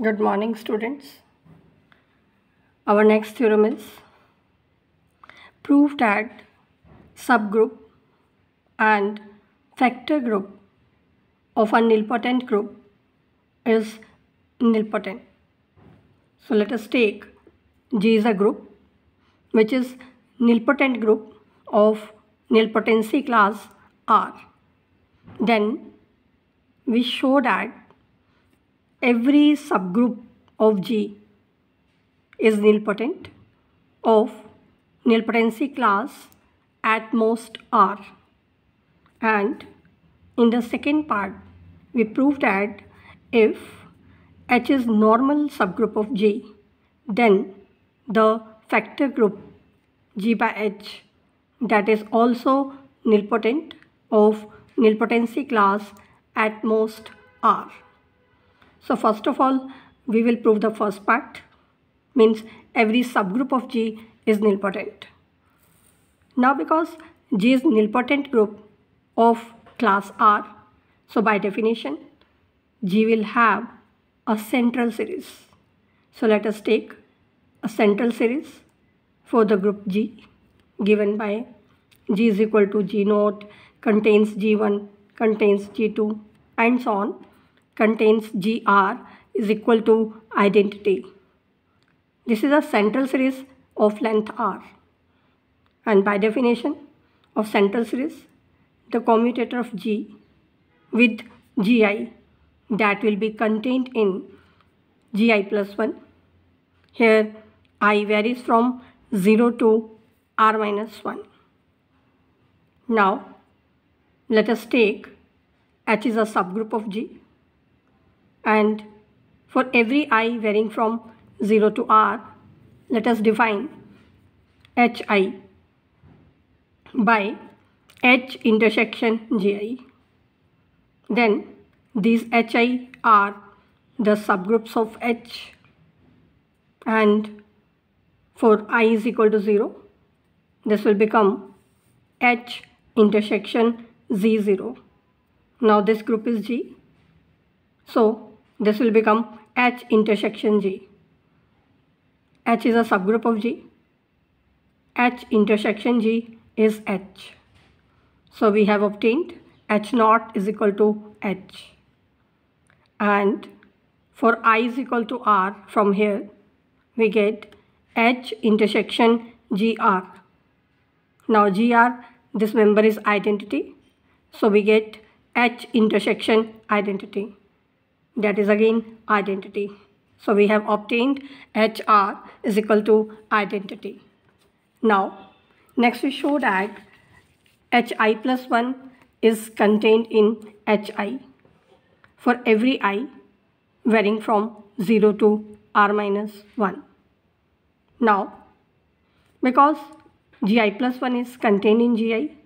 Good morning, students. Our next theorem is prove that subgroup and factor group of a nilpotent group is nilpotent. So let us take G is a group which is nilpotent group of nilpotency class R. Then we show that every subgroup of G is nilpotent of nilpotency class at most R. And in the second part, we prove that if H is normal subgroup of G, then the factor group G by H, that is also nilpotent of nilpotency class at most R. So first of all, we will prove the first part, means every subgroup of G is nilpotent. Now because G is nilpotent group of class R, so by definition G will have a central series. So let us take a central series for the group G given by G is equal to G naught contains G1 contains G2 and so on, contains GR is equal to identity. This is a central series of length R, and by definition of central series, the commutator of G with Gi, that will be contained in Gi plus 1. Here I varies from 0 to R minus 1. Now let us take H is a subgroup of G, and for every I varying from 0 to R, let us define Hi by H intersection Gi. Then these Hi are the subgroups of H, and for I is equal to 0, this will become H intersection Z0. Now this group is G, so this will become H intersection G. H is a subgroup of G. H intersection G is H. So we have obtained H naught is equal to H. And for I is equal to R, from here we get H intersection GR. Now GR, this member is identity, so we get H intersection identity. That is again identity. So we have obtained HR is equal to identity. Now next we show that Hi plus 1 is contained in Hi for every I varying from 0 to R minus 1. Now because Gi plus 1 is contained in Gi,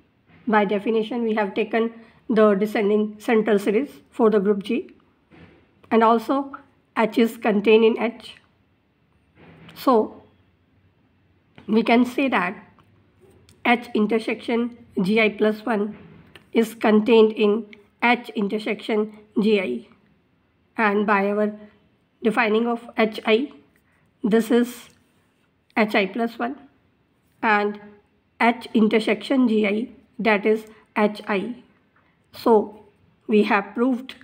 by definition we have taken the descending central series for the group G, and also H is contained in H. So we can say that H intersection Gi plus 1 is contained in H intersection Gi, and by our defining of Hi, this is Hi plus 1 and H intersection Gi, that is Hi. So we have proved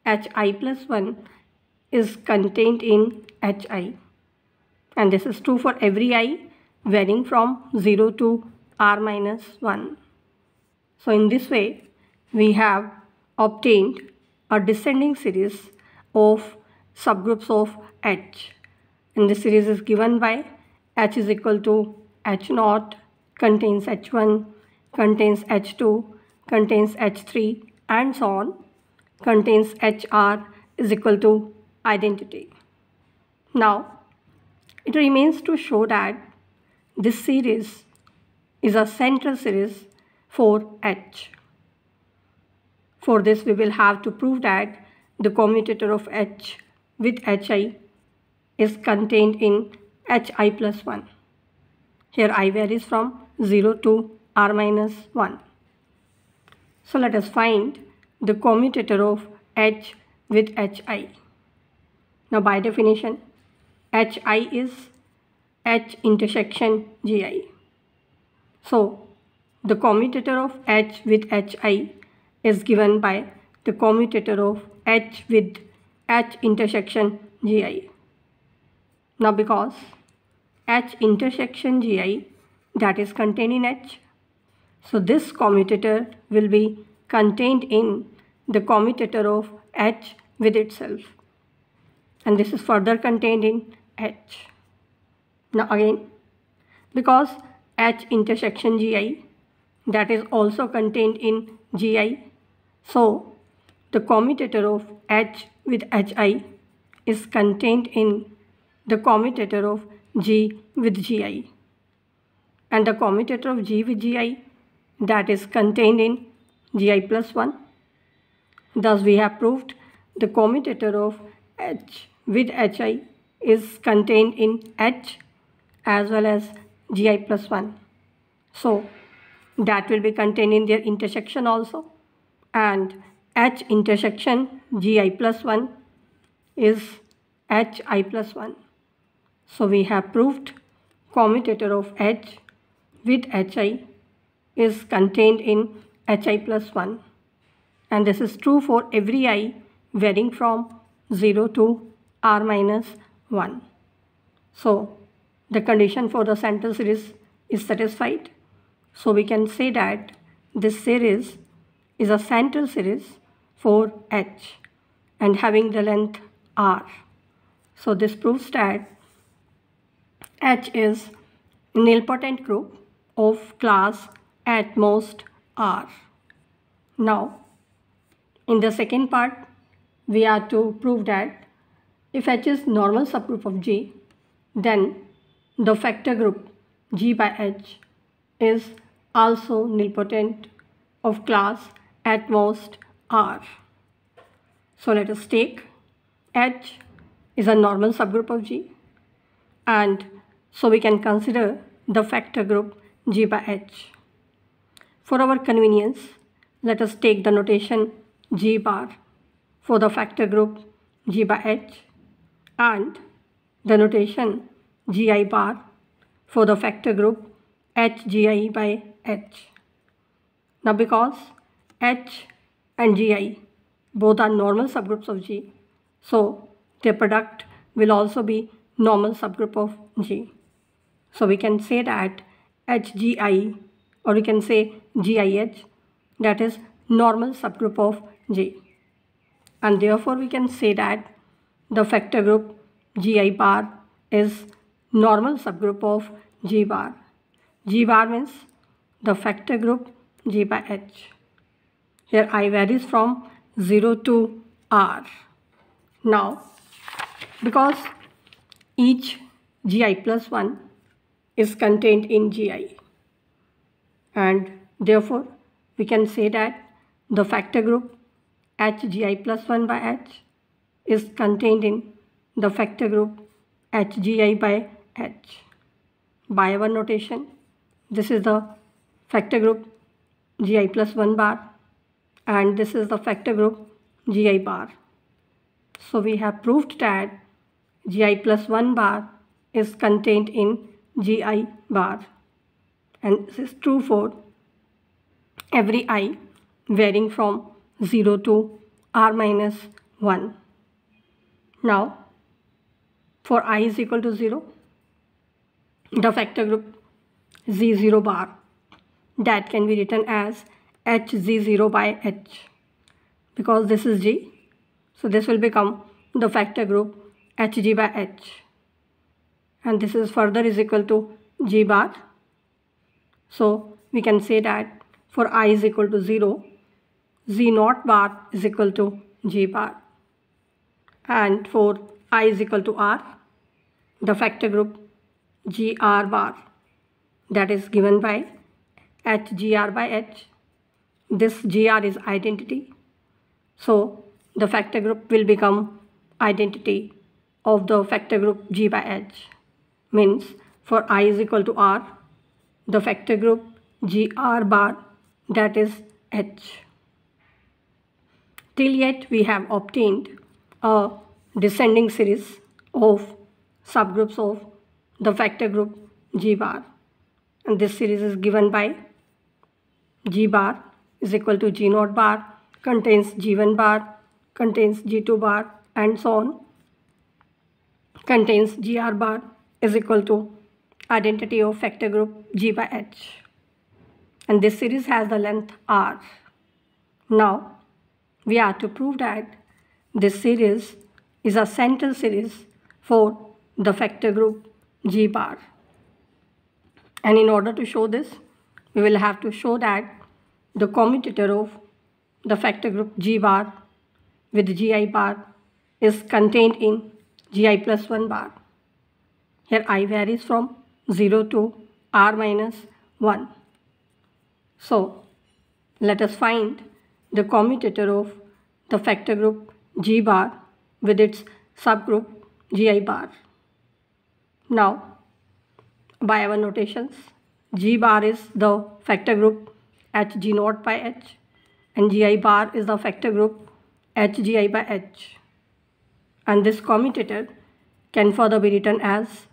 Hi plus 1 is contained in Hi, and this is true for every I varying from 0 to R minus 1. So in this way we have obtained a descending series of subgroups of H, and this series is given by H is equal to H naught contains H1 contains H2 contains H3 and so on, contains HR is equal to identity. Now it remains to show that this series is a central series for H. For this we will have to prove that the commutator of H with Hi is contained in Hi plus 1. Here I varies from 0 to R minus 1. So let us find the commutator of H with Hi. Now by definition, HI is H intersection GI. So the commutator of H with HI is given by the commutator of H with H intersection GI. Now because H intersection GI, that is contained in H, so this commutator will be contained in the commutator of H with itself, and this is further contained in H. Now again, because H intersection GI, that is also contained in GI, so the commutator of H with HI is contained in the commutator of G with GI, and the commutator of G with GI, that is contained in GI plus 1. Thus we have proved the commutator of H with HI is contained in H as well as GI plus 1. So that will be contained in their intersection also, and H intersection GI plus 1 is HI plus 1. So we have proved commutator of H with HI is contained in HI plus 1, and this is true for every I varying from 0 to R minus 1. So the condition for the central series is satisfied. So we can say that this series is a central series for H and having the length R. So this proves that H is nilpotent group of class at most R. Now in the second part, we are to prove that if H is normal subgroup of G, then the factor group G by H is also nilpotent of class at most R. So let us take H is a normal subgroup of G, and so we can consider the factor group G by H. For our convenience, let us take the notation G bar for the factor group G by H and the notation Gi bar for the factor group HGi by H. Now because H and Gi both are normal subgroups of G, so their product will also be normal subgroup of G. So we can say that HGi, or we can say GIH, that is normal subgroup of G, and therefore we can say that the factor group Gi bar is normal subgroup of G bar. G bar means the factor group G by H. Here I varies from 0 to R. Now because each Gi plus 1 is contained in Gi, and therefore we can say that the factor group HGi plus 1 by H is contained in the factor group HGi by H. By our notation, this is the factor group Gi plus 1 bar, and this is the factor group Gi bar. So we have proved that Gi plus 1 bar is contained in Gi bar, and this is true for every I varying from 0 to R minus 1. Now for I is equal to 0, the factor group Z0 bar, that can be written as HZ0 by H, because this is G, so this will become the factor group HG by H, and this is further is equal to G bar. So we can say that for I is equal to 0, Z0 bar is equal to G bar, and for I is equal to R, the factor group GR bar, that is given by HGR by H. This GR is identity, so the factor group will become identity of the factor group G by H. Means for I is equal to R, the factor group GR bar, that is H. Till yet we have obtained a descending series of subgroups of the vector group G bar, and this series is given by G bar is equal to G naught bar contains G1 bar, contains G2 bar, and so on, contains GR bar is equal to identity of vector group G by H, and this series has the length R. Now we are to prove that this series is a central series for the vector group G bar, and in order to show this, we will have to show that the commutator of the vector group G bar with Gi bar is contained in Gi plus 1 bar. Here I varies from 0 to R minus 1. So let us find the commutator of the vector group G bar with its subgroup Gi bar. Now, by our notations, G bar is the vector group Hg naught by H, and Gi bar is the vector group Hgi by H. And this commutator can further be written as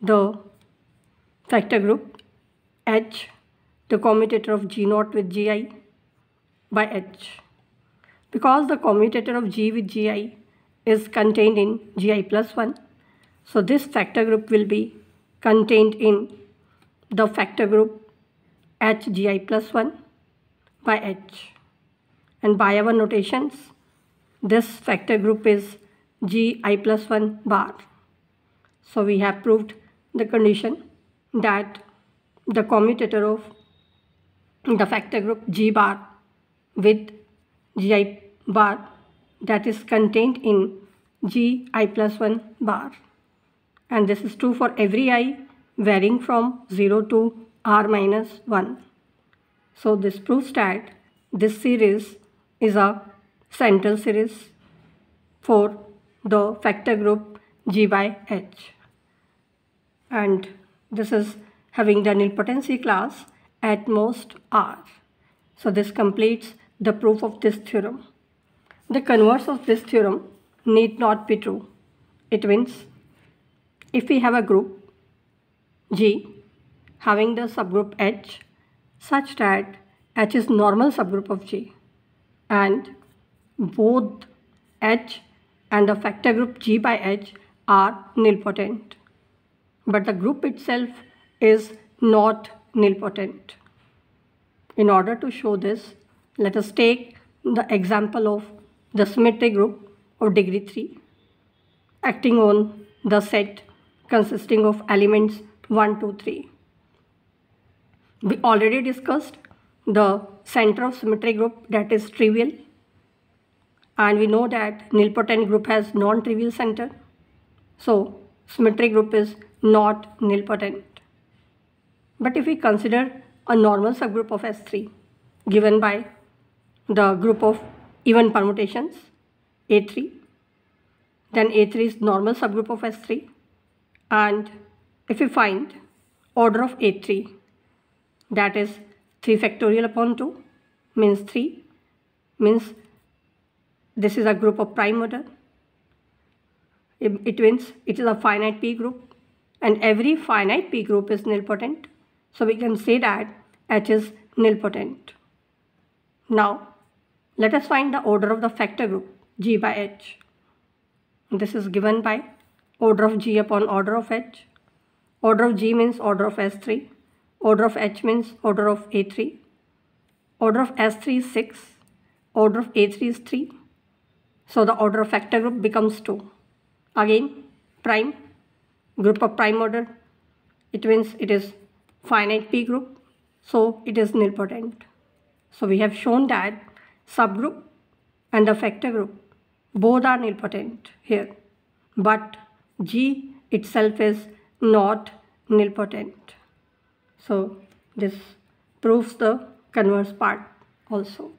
the vector group H, the commutator of G naught with Gi by H. Because the commutator of G with Gi is contained in Gi plus 1, so this vector group will be contained in the vector group Hgi plus 1 by H. And by our notations, this vector group is Gi plus 1 bar. So we have proved the condition that the commutator of the vector group G bar with Gi bar, that is contained in Gi plus 1 bar, and this is true for every I varying from 0 to R minus 1. So this proves that this series is a central series for the vector group G by H, and this is having the nilpotency class at most R. So this completes the proof of this theorem. The converse of this theorem need not be true. It means if we have a group G having the subgroup H such that H is normal subgroup of G, and both H and the vector group G by H are nilpotent, but the group itself is not nilpotent. In order to show this, let us take the example of the symmetry group of degree 3 acting on the set consisting of elements 1, 2, 3. We already discussed the center of symmetry group, that is trivial, and we know that nilpotent group has non-trivial center, so symmetry group is not nilpotent. But if we consider a normal subgroup of S3 given by the group of even permutations A3, then A3 is normal subgroup of S3, and if we find order of A3, that is 3 factorial upon 2 means 3, means this is a group of prime order. It means it is a finite P group, and every finite P group is nilpotent. So we can say that H is nilpotent. Now let us find the order of the vector group G by H. This is given by order of G upon order of H. Order of G means order of S3. Order of H means order of A3. Order of S3 is 6. Order of A3 is 3. So the order of vector group becomes 2. Again, prime, group of prime order. It means it is finite P group, so it is nilpotent. So we have shown that subgroup and the vector group both are nilpotent here, but G itself is not nilpotent. So this proves the converse part also.